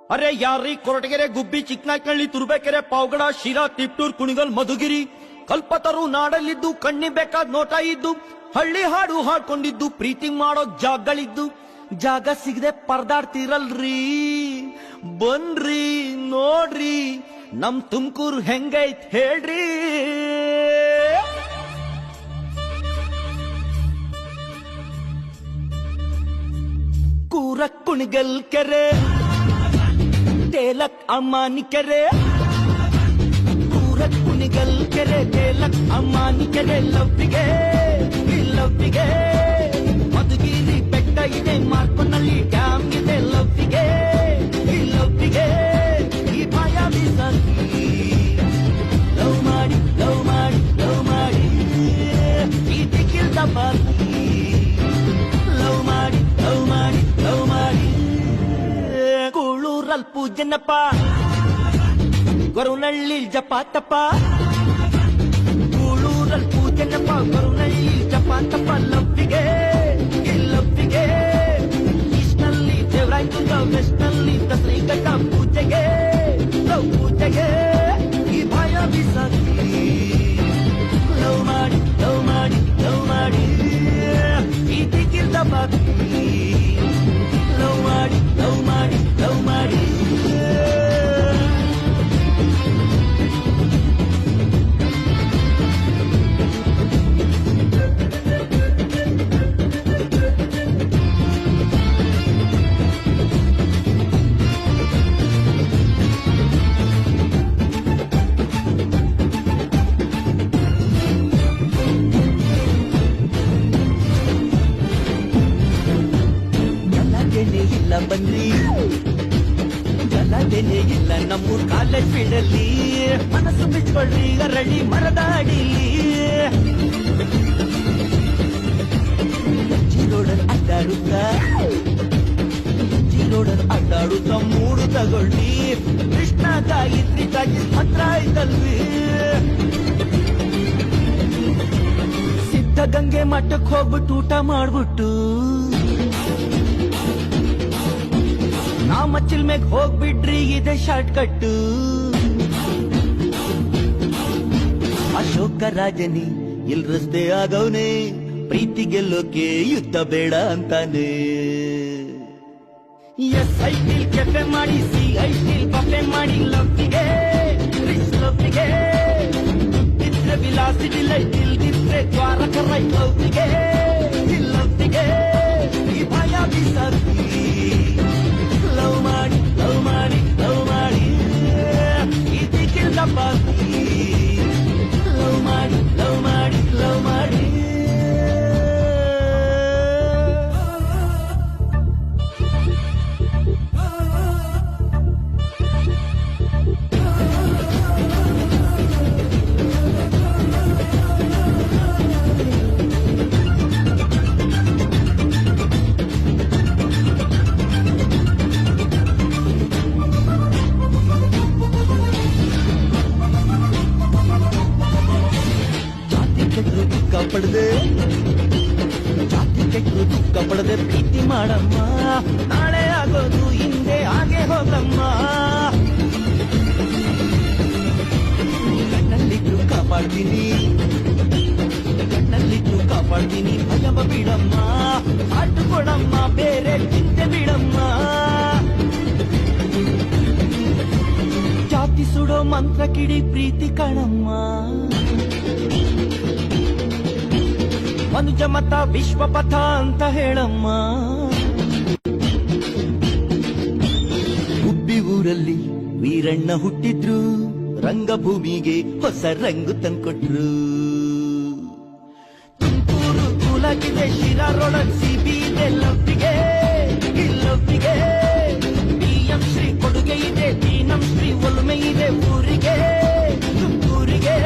ಅರೆ ಯಾರ್ರೀ ಕೊರಟಗೆರೆ ಗುಬ್ಬಿ ಚಿಕ್ಕನಾಯ್ಕಳ್ಳಿ ತುರ್ಬೇಕೆರೆ ಪಾವಗಡ ಶಿರಾ ತಿಪ್ಟೂರ್ ಕುಣಿಗಲ್ ಮಧುಗಿರಿ ಕಲ್ಪತರು ನಾಡಲ್ಲಿದ್ದು ಕಣ್ಣಿ ಬೇಕಾದ ನೋಟ ಇದ್ದು ಹಳ್ಳಿ ಹಾಡು ಹಾಡ್ಕೊಂಡಿದ್ದು ಪ್ರೀತಿ ಮಾಡೋ ಜಾಗಗಳಿದ್ದು ಜಾಗ ಸಿಗದೆ ಪರದಾಡ್ತಿರಲ್ರಿ ಬನ್ರಿ ನೋಡ್ರಿ ನಮ್ ತುಮಕೂರು ಹೆಂಗೈತ್ ಹೇಳ್ರಿ. ಕೂರ ಕುಣಿಗಲ್ ಕೆರೆ ತೇಲಕ್ ಅಮ್ಮಾನಿ ಕೆರೆ ಕೂರ ಕುಣಿಗಲ್ ಕೆರೆ ತೇಲಕ್ ಅಮ್ಮಾನಿ ಕೆರೆ ಲವ್ವಿಗೆ ಮಧುಗಿರಿ ಬೆಟ್ಟ ಇದೆ ಮಾರ್ಕೊನಲ್ಲಿ ಡ್ಯಾಮ್ ಇದೆ ಲವ್ವಿಗೆ ಈ ಭಯ ಬಿಸಾಕಿ ಲವ್ ಮಾಡಿ ಈ ದಿಕ್ಕಿಲ್ದ ಬಾಕಿ ಲವ್ ಮಾಡಿ ಕೂಳೂರಲ್ ಪೂಜನಪ್ಪ ಗೊರವನಳ್ಳಿ ಜಪಾತಪ್ಪ ಕೂಳೂರಲ್ ಪೂಜನಪ್ಪ ಗೊರವನಳ್ಳಿ ಜಪಾತಪ್ಪ ಲವ್ವಿಗೆ ಈಸ್ಟ್ನಲ್ಲಿ ದೇವರಾಯ್ತುಂಗ ವೆಸ್ಟ್ನಲ್ಲಿ ದಸರಿ ಘಟ್ಟ ಪೂಜೆಗೆ ಈ ಭಯ ಬಿಸಾಕಿ ಲವ್ ಮಾಡಿ ಈ ದಿಕ್ಕಿಲ್ದ ಬಾಕಿ ಲವ್ ಮಾಡಿ ಇಲ್ಲ ಬನ್ರಿ ಗಲಾಟೆನೇ ಇಲ್ಲ ನಮ್ಮೂರ್ ಕಾಲೇಜ್ ಫೀಲ್ಡಲ್ಲಿ ಮನಸ್ಸು ಬಿಚ್ಕೊಳ್ರಿ ಅರಳಿ ಮರದಾಡಿಲಿ ಅಡ್ಡಾಡುತ್ತಾ ಮೂಡು ತಗೊಳ್ಳಿ ಕೃಷ್ಣ ಗಾಯತ್ರಿ ಮಾತ್ರ ಆಯ್ತಲ್ವಿ ಸಿದ್ಧಗಂಗೆ ಮಠಕ್ಕೆ ಹೋಗ್ಬಿಟ್ಟು ಊಟ ಮಾಡ್ಬಿಟ್ಟು ನಾಮ ಚಿಲ್ಮೆಗ್ ಹೋಗ್ಬಿಡ್ರಿ ಇದೆ ಶಾರ್ಟ್ ಕಟ್ಟು ಅಶೋಕ ರಾಜನಿ ಇಲ್ ರಸ್ತೆ ಆಗವನೆ ಪ್ರೀತಿ ಗೆಲ್ಲೋಕೆ ಯುದ್ಧ ಬೇಡ ಅಂತಾನೆ SIT ಕೆಫೆ ಮಾಡಿ CIT ಬಫೆ ಮಾಡಿ ಲವ್ವಿಗೆ ಇದ್ರೆ ವಿಲಾಸಿ ಡಿಲೈಟ್ ಇಲ್ದಿದ್ರೆ ದ್ವಾರಕ ರೈ ಲವ್ವಿಗೆ ಈ ಭಯ ಬಿಸಾಕಿ ಲವ್ ಮಾಡಿ ಈ ದಿಕ್ಕಿಲ್ದ ಬಾಕಿ ಲವ್ ಮಾಡಿ ಜಾತಿ ಕೆಟ್ಟರು ದುಃಖ ಪಡದೆ ಪ್ರೀತಿ ಮಾಡಮ್ಮ ನಾಳೆ ಆಗೋದು ಹಿಂದೆ ಹಾಗೆ ಹೋಗಮ್ಮ ಕಣ್ಣಲ್ಲಿದ್ರು ಕಾಪಾಡ್ತೀನಿ ಭಯವ ಬಿಡಮ್ಮ ಆಟು ಕೊಡಮ್ಮ ಬೇರೆ ಚಿಂತೆ ಬಿಡಮ್ಮ ಜಾತಿ ಸುಡೋ ಮಂತ್ರ ಕಿಡಿ ಪ್ರೀತಿ ಕಣಮ್ಮ ಮನುಜ ಮತ ವಿಶ್ವಪಥ ಅಂತ ಹೇಳಮ್ಮ ಗುಬ್ಬಿ ಊರಲ್ಲಿ ವೀರಣ್ಣ ಹುಟ್ಟಿದ್ರು ರಂಗಭೂಮಿಗೆ ಹೊಸ ರಂಗು ತಂದ್ಕೊಟ್ರು ತುಮಕೂರು ಕೂಲಾಗಿದೆ ಶಿರಾರೊಳಗ್ ಸಿಬಿ ಇದೆ ಲವ್ವಿಗೆ PM ಶ್ರೀ ಕೊಡುಗೆ ಇದೆ ದೀನಂ ಶ್ರೀ ಒಲುಮೆ ಇದೆ ಊರಿಗೆ ತುಮಕೂರಿಗೆ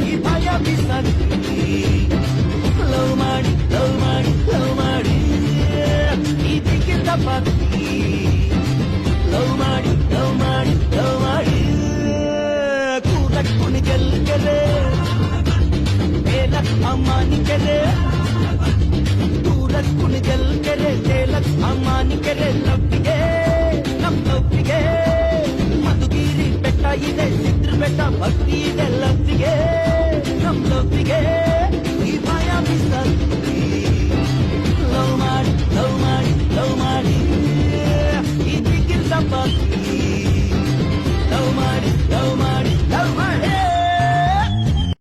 ಈ ಭಯ ಬಿಸಾಕಿ ಲವ್ ಮಾಡಿ ಈ ದಿಕ್ಕಿಲ್ದ ಬಾಕಿ ಲವ್ ಮಾಡಿ ಕೂರ ಕುಣಿಗಲ್ ಕೆರೆ ತೇಲಕ್ ಅಮ್ಮಾನಿ ಕೆರೆ ಕೂರ ಕುಣಿಗಲ್ ಕೆರೆ ತೇಲಕ್ ಅಮ್ಮಾನಿ ಕೆರೆ ಲವ್ವಿಗೆ ಭಕ್ತಿ ಇದೆ ಲವ್ವಿಗೆ ನಮ್ ಲವ್ವಿಗೆ ಈ ಭಯ ಬಿಸ್ತಿ ಲವ್ ಮಾಡಿ ಲವ್ ಮಾಡಿ ಲವ್ ಮಾಡಿ ಇದಕ್ಕಿಂತ ಭಕ್ತಿ ಲವ್ ಮಾಡಿ